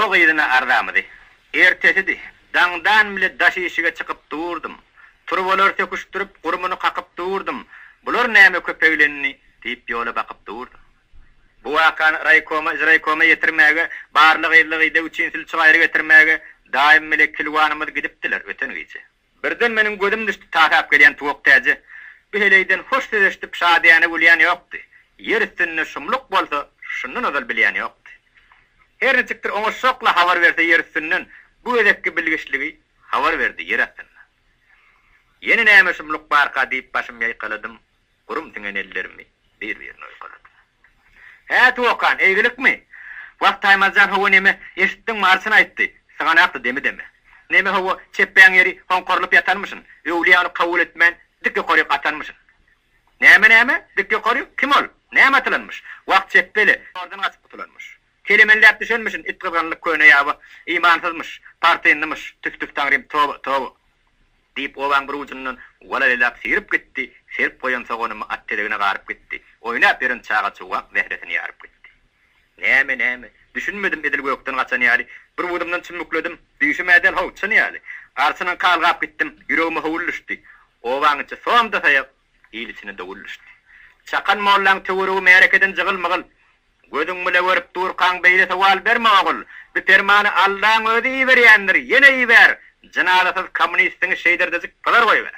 Dog ýylyna ardamady. Ertesidi dangdan bile daş işige çıkıp durdum. Turbalar töküşdürüp gurumuny kakıp durdum. Bular näme köpeglenini diýip ýola bakıp durdum. Bu wakan raýkoma ýetirmäge, barlyk ýyllygyda üçinsil çygaýry getirmäge daim bile kilwanymyz gidipdiler öten gece. Birden meniň gözüm düşdi takap gelýän tuwak täze. Beheleyden hoş sezeşdip şadyany bolýan ýokdy. Yer üstünde şumluk bolsa şundan özel bilýän ýokdy. Her näçikdir oňa şokla habar berse yer üstünden bu edekki bilgiçligi habar berdi yer üstünde. Yeni näme şumluk barka diýip başym ýaýkaladym. Gurum tiňen ellerimi bir-birine oýkaladım. Hä tuwakan, eýgilikmi? Wagt taýmazdan howa näme eşitdiň marsyny aýtdy. Saňa näpdi demi. Näme howa çeppäň ýeri honkorlup ýatanmyşyn? Öwliýany kabul etmän dikki goryp atanmyşyn. Näme? Dikki goryp kim ol? Näme atlanmyş? Wagt çeppeli, ordan gaçyp tutulanmyş. Kelimeler düşenmişin itqizanlyk köne ýaby, imansızmyş, partiýanymyş, tüf taňrym toba. Diýip owaň bir ujundan walalelap sirip gitdi, serip goýan sagonymy attelegine garyp gitdi. Oýnap beren çaga çuwak wehretini ýaryp gitdi. Näme? Düşünmedim edil gökden gaçan ýaly. Bir wudumdan çymykledim, düşmeden howçan ýaly. Arsynyň kalgap gitdim, ýüregime howuluşdy. Owaňça somda taýap, ýylysyna dowuluşdy. Çakan mollaň töweregi merekeden jygylmagyl. Gözüň bile görüp durkan beýle sowal berme ogul. Bu termany Allahyň özi berýändir, ýene ýber. Janazasyz kommunistiň şeýderdezik palar goýber.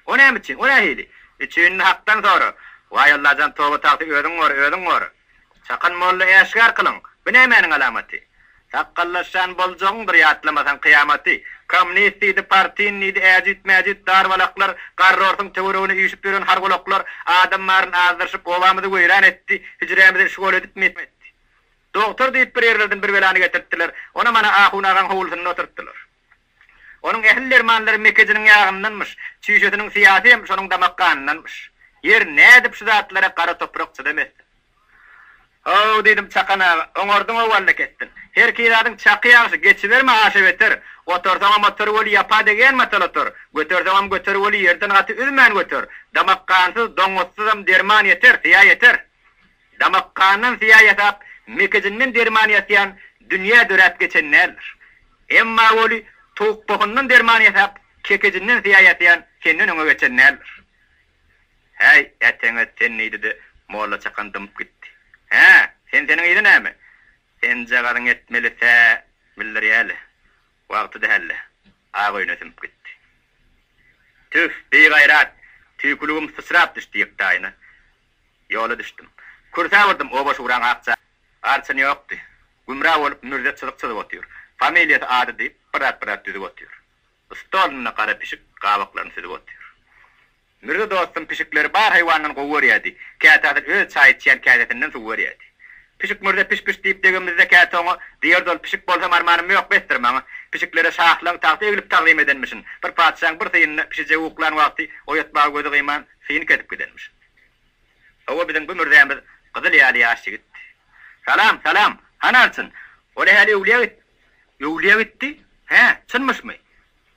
O näme üçin? O nähili? Üçin hakdan sonra. Way Allah'dan toba taýdy özüň gör. Çakan molla eşgar kılıň. Bu nämeň alamaty? Sakkallaşan boljagyňdyr ýatlamasan kıyamaty. Kommunisti partiýanyň nidi äjit darwalaklar, garrortyň töweregini ýüşüp beren hargolaklar adamlaryň azdyryşyp owamyzy goýran etdi. Hijremizi şol edip metdi. Doktor diýip bir ýerlerden bir belany getirdiler. Ona mana ahunagan howulsyny oturtdylar. Onun ehiller manlary Mekke'nin ýagyndanmyş, çüýşetiniň siýasy şonuň damakkandanmyş. Yer nädip şu zatlara kara toprak çydamazdy. O dedim çakana, oňordyň owalda ketdin. Her kiradyň çaky ýaşy geçiberme aşa beter. Otursaňam motor bol ýapa degen matalator. Götersaňam göter bol ýerden gaty üzmän göter. Damakkansyz, doňuzsyzam derman ýeter, siýa ýeter. Damakkandan siýa ýetap, Mekke'nin derman ýetýän dünýä döräp geçenlerdir. Emma boli tuğuk bokundan derman ýetap, Kekecinden siýa ýetýän kendin öňe geçenlerdir. Hey, etenge sen neydi molla çakandım gitti. He, senin iydi näme? Sen jagaryň etmelise, bildir ýaly. Wagty da helle. Agoýnasym gitti. Tüf, beýgayrat. Tüýkulugum sysrap düşdi ýekdaýyna. Ýola düşdüm. Kursa burdum, o boş uran akça. Arçyn ýokdy. Gümra bolup mürde çylyk otýar. Familiýasy ady diýip, pirat düzüp otýar. Stoluna gara pişik gawaklaryny süzüp otýar. Mürde dostum pişikleri bar haýwanyň gowurýady. Kätädir öz çaý içýän kädetinden suwurýady. Pişik mürde piş diýip degemizde kätoňa diýer dol pişik bolsa marmanym ýok bestirmäň. Pişiklere şahlaň taýdy egilip taýym edenmişin. Bir patşaň bir synyny pişije uklan wagty oýatma gözi gyman syny ketip gidenmiş. Owa biziň bu mürdämiz gyzyl ýaly ýaşy gitdi. Salam. Hanarsın? Ola hali ýowliýa gitdi. He, çynmyşmy?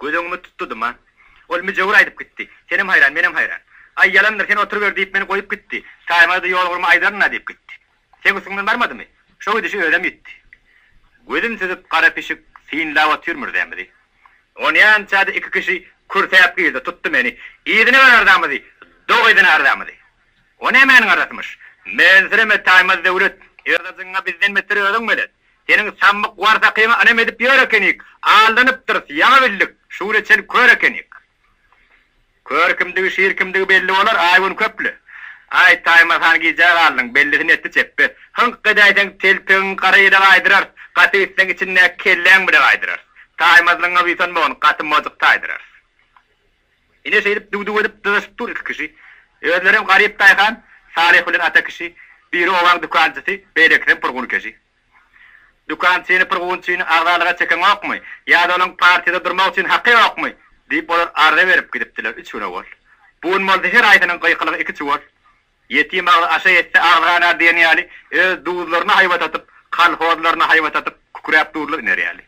Gözüňmi tutdum ha. Ol müjewir aýdyp gitdi. Senem hayran, menem hayran. Ay yalandyr, sen oturup ber diýip meni goýup gitdi. Taýmady ýolgurma aýdarna diýip gitdi. Sen usuňdan barmadymy? Şo gidişi ödem gitdi. Gözüm süzüp gara pişik synlap otyrmyrdymy? Onyan çady iki kişi kurtaýap girdi, tutdu meni. Ýedine barardamy? Dogydyna ardamy? O nämeň aratmyş? Men sireme taýmady döwlet. Ýerdasyňa bizden metre ödüň bilen. Senin samyk warsa kıyma anem edip ýörekenik. Aldanypdyr, ýaňa bildik. Şuňa sen körekenik. Körkimdigi şirkimdigi belli bolar, aýbyn köplü. Ay taýmasan gijar aldyň, bellisini etdi çeppi. Hınk gaýdaň telpin garaýda gaýdyrar, gatysyň içinde kelläň bile gaýdyrar. Taýmazyňa bitan boň, gaty mozyk taýdyrar. Ine şeýip dudu edip dışıp dur iki kişi. Öýlerim garyp taýhan, Salihulyn ata kişi, biri owaň dukançysy, berekden purgun kişi. Dukançyny purgunçyny agalyga çeken okmy? Ýa-da onuň partiýada durmak üçin haqqy okmy? Diýip bolar arda berip gidipdiler üçüne bol. Buň molda her aýdynyň gaýkylygy iki çuwal. Yetim aşa etse ağrana diýen ýaly, öz duzlaryna haýwat atyp, kalhozlaryna haýwat atyp, kukurap durlar iner ýaly.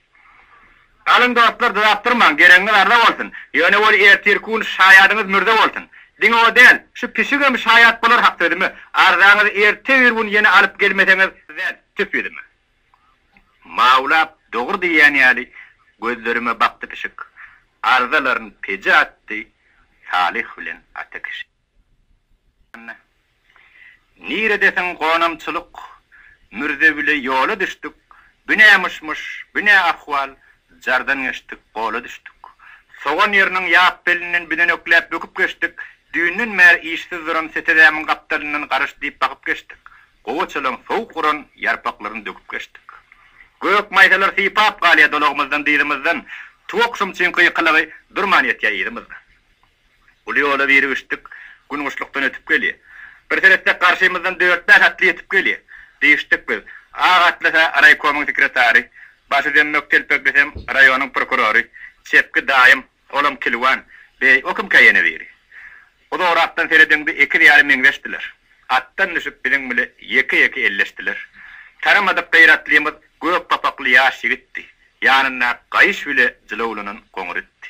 Alın dostlar duraktırman, gereňiz arda bolsun. Ýöne bol ertirkun şaýadyňyz mürde bolsun. Diňe o del, şu pişigem şaýat bolar hak edimi? Ardaňyz erte bir gün ýene alyp gelmeseňiz, tüp edimi? Mavlap doğru diyen yali gözlerime baktı pişik. Arzaların peci attı. Salih bilen atakış. Nire desen qonamçılık. Mürde bile yola düştük. Bünemişmiş, büne ahval. Jardan geçtik, qola düştük. Soğan yerinin yağ belinin binen öklep böküp geçtik. Düğünün mer işsiz duran setedemin kaptalının qarış deyip bakıp geçtik. Qoğuçılın soğuk quran yarpaqlarını döküp geçtik. Gök maysalar sipap qaliya dolağımızdan deyimizden tuoqsum çin qıyqılığı durmaniyet yayidimizden. Uli yola biri geçtik, gün uçluktan ötüp geliyor. Bir terette karşımızdan 4-5 atlı yetip geliyor. Değiştik biz. Ağatlasa raykomun sekretari, başı demmek telpek desem rayonun prokurori, çepki daim, olam kilvan, bey okum kayene veri. O da oraktan seyredimde 2 riyali mengleştiler. Attan düşüp bizim bile yeki elleştiler. Taramadık gayratlıyımız gök papaklı yaş gitti. Yanına kayış bile zılavlunun konur etti.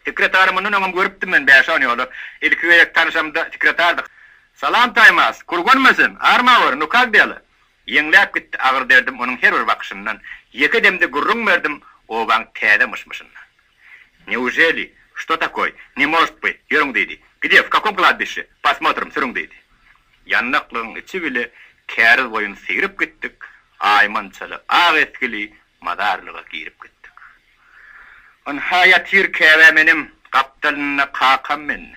Sekretarımın önüm görüptüm ben 5-10 yolu. İlk üyelek tanışamda sekretardık. Salam taymaz, kurgun musun? Arma var, nukak diyali. Yenglep gitti, ağır derdim onun her bir bakışından. Yeki demde gurrun verdim, o ban täze mışmışından. Неужели? Что такое? Не может быть. Yürün dedi. Где, в каком кладбище? Посмотрим, sürün dedi. Yannaklığın içi bile keriz boyun seyirip gittik. Aymançalı, ağ eskili, madarlığa girip gittik. On hayatir kevemenim, kaptalına kakam men.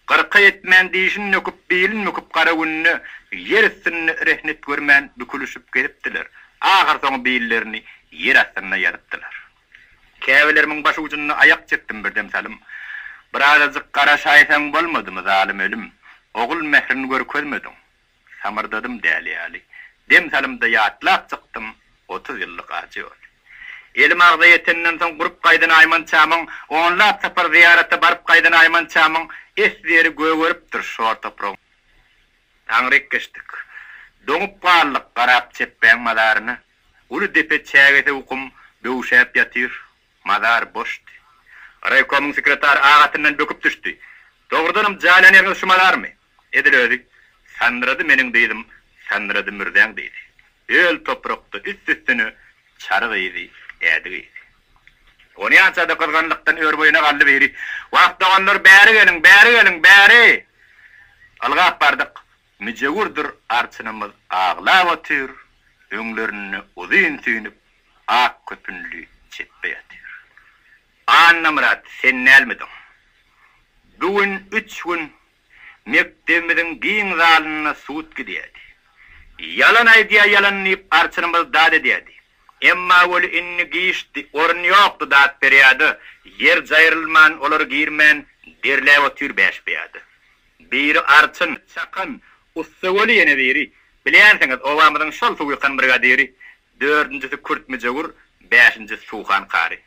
Qırqı etmen deyişin nöküp beylin nöküp qaravunni, yer üstünni rehnet görmen bükülüşüp geliptiler. Ağır soğun beyillerini yer astına yadıptılar. Kevelerimin başı ucunna ayak çektim bir demsalim. Birazcık qara şaysan bolmadı mı zalim ölüm? Oğul mehrini görkezmedim. Samırdadım deli. Demsalimda yatlaq çıktım. 30 yıllık acı oldu. Elim ağda yetenden son grup qaydan ayman çamın, onlap sapar ziyarete barıp qaydan ayman çamın, esleri görüptür şor toprağın. Tanrık geçtik. Donup qallık qarap çepben madarını. Ulu depe çägete ukum dövüşäp yatır. Madar boştu. Raykomun sekretar ağatından böküp düştü. Doğrudanım jalaneriniz şu madar mı? Edil ödü. Sandradı menin deydim, sandradı mürden deydi. El toprakta üstünü çargıydı, ediydi. Onu yansada kırganlıktan ör boyuna qaldı beri. Vaqt oğanlar bäri gelin, bäri. Algap bardık. Mücevurdur arçınımız ağlap atır. Öňlerini uzun süýnüp, ak köpünlü çetpe yatır. Anna Murat, sen nelmedin? Bugün 3 gün mektebimizin giyin zalına suut gidiydi. Yalan aydiya yalanlayıp arçınımız dad ediydi. Emma olu inni giyişti, orun yoktu dad beriyadi. Yer jayrılman, olur girmen, derle otur beş beyadı. Biri arçın, çakın, ussagoli yene biri. Bilenseniz, ovamızın şol suğukan brigadiri. 4-njisi Kürt Mücevur, 5-nji Suhan Qari.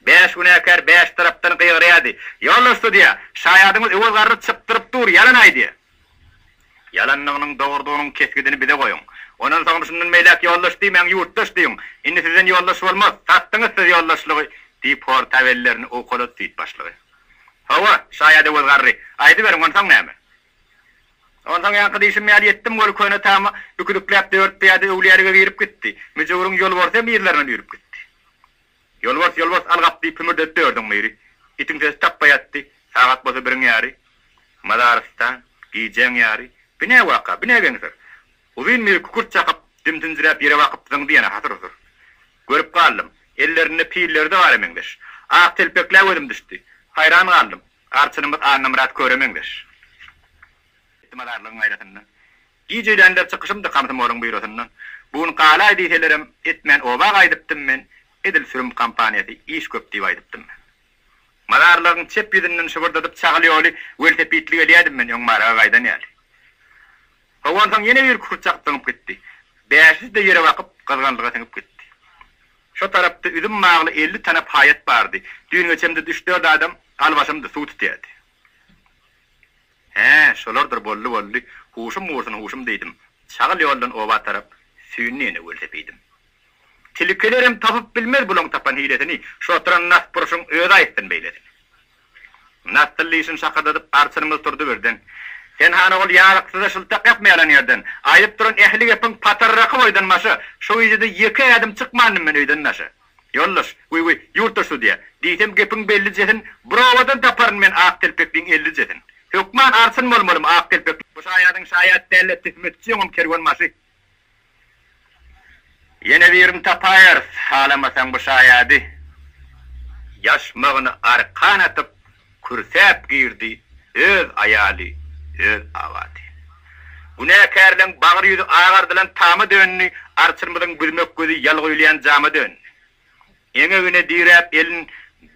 5 günäkär 5 tarapdan qyğırýady. Yollaşdy diýe. Şaýadyňyz öwel garry çyptyryp dur, yalan aýdy. Yalanlygynyň dogrudygynyň keskidini bide goýun. Onan soň şundan meýlek yollaşdy, men ýurtdaş diýin. Indi sizden yoldaş bolmaz. Satdyňyz siz yoldaşlygy diýip portabellerini okulat diýip başlady. Hawa, şaýady öwel garry. Aýdy beriň onan soň näme? Ondan ýa-da işim ýaly etdim, gol köne tama, bükülükläp 4 piýade öwliýärige girip gitdi. Müjewürüň ýol barsa ýerlerine ýürüp gitdi. Yolvars algap deyip pümürdet dördün meyri. İtin ses tapayatdi. Sagat bozu birin yari. Madaristan, giyeceğin yari. Bine vaka, bine benzer. Uzun meyri kukurt çakıp, dimtinzirap yere vakıptın diyene hatır uzur. Görüp kaldım. Ellerinde piyilleri de var emendeş. Ağ telpekler ödüm düştü. Hayran kaldım. Arçınımız Anna Murat köremengdeş. Ettim adarlığın gayretinden. Giyeceğilenler çıkışımdı kamsım olun buyurusundan. Bugün qalay deytelerim, etmen oba gaydıptım men. Edil sürüm kampanyası iş köp diýip aýdypdym. Madarlaryň çep ýüzünden şuburdadyp çaglyýoly, weltepitli gelýärdim men ýoň maraga gaýdan ýaly. Hawandan ýene bir kurçak tyňyp gitdi. Bäşiz de ýere wakyp gazganlyga tyňyp gitdi. Şo tarapda üzüm magly 50 tane paýat bardy. Düýün geçemde 3-4 adam albaşymda suw tutýardy. Şolardyr bolly. Huşum diýdim. Çaglyýoldan oba tarap süýnüne weltepidim. Tilkelerim tapıp bilmez bulun tapan hiletini, şoturan nas buruşun öde ayıttın beyledin. Nas tilliysin şakadadıp arçınımız turdu birden. Sen hana ol yaraqsıza şıltaq yapmayalan yerden. Ayıp durun ehli yapın patarraqı oydan maşı. Şu izide 2 adım çıkmanım men oydan maşı. Yollaş, yurtaşı diye. Diýsem gepin belli jetin, browadan taparın men ak telpekliň 50 jetin. Hükman arsın bolmalym ak telpek. Bu şaýadyň şaýat dälet etmetçiňim kerwan maşy. Yine birim tapayar, halamasan bu şaýady. Yaşmagyny arkan atyp, kürsep girdi, öz aýaly, öz awady. Günäkärden bagyr ýüzü agardylan tamy dönni, arçyrmadan bilmek gözi ýalgylayan jamy dön. Eňegine direp elin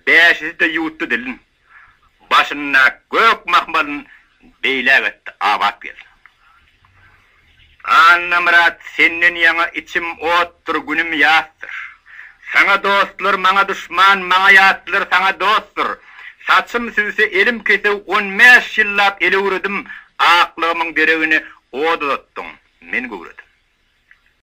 500-de ýutdy dilin. Başyna gök mahmalyn beýlek etdi, awat geldi. Annamrat senin yana içim ottur günüm yastır. Sana dostlar, mana düşman, mana yatlar sana dosttur. Saçım süzse elim kese 15 yıllap ele uğradım. Aklımın gereğini oda tuttum. Men gurudum.